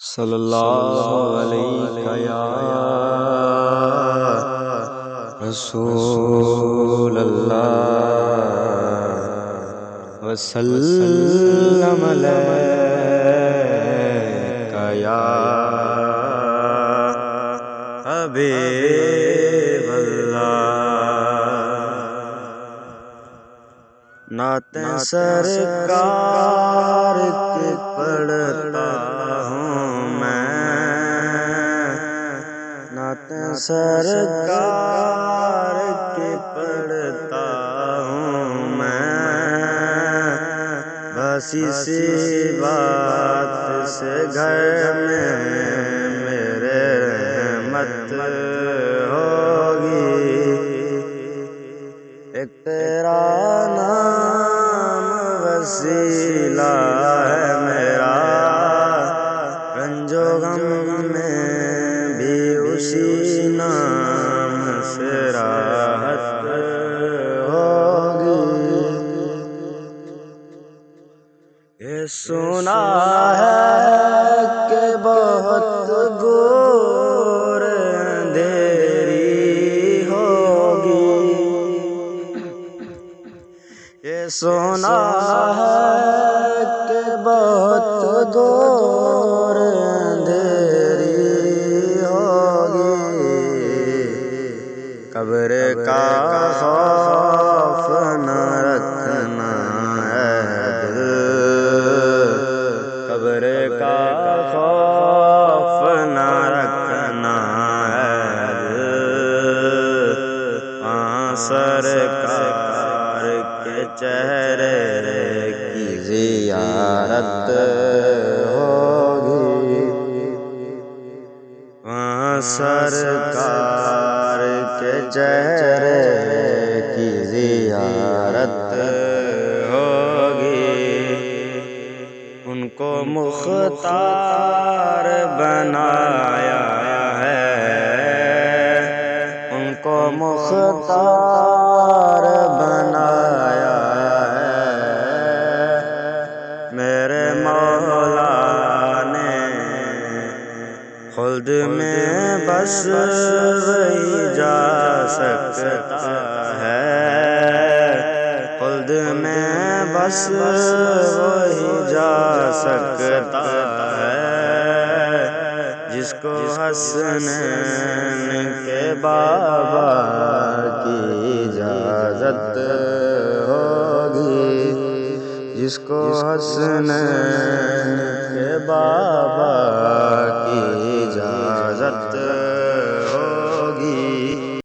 صلی اللہ علیہ یا رسول اللہ وسلم علیک یا حبیب اللہ۔ نعتیں سرکار کی پڑھتا ہوں میں، نعتیں سرکار کی پڑھتا ہوں میں، بس اسی بات سے گھر میں میرے رحمت ہوگی۔ ایک تیرا نام وسیلہ ہے میرا، رنج و غم میں بھی اسی نام سے راحت ہوگی۔ یہ سنا ہے کہ بہت گور اندھیری ہوگی، یہ سنا ہے کہ بہت گور اندھیری ہوگی۔ قبر کا خوف نہ رکھنا ہے دل، قبر کا خوف نہ رکھنا ہے دل، وہاں سرکار کے چہرے کی زیارت ہوگی، وہاں سرکار کے چہرے کی زیارت ہوگی۔ ان کو مختار بنایا ہے، ان کو مختار بنایا ہے میرے مولا نے، خلد میں بس وہی جا سکتا ہے، خلد میں بس وہی جا سکتا ہے جس کو حسنین کے بابا کی اجازت ہوگی، جس کو حسنین کے بابا کی اجازت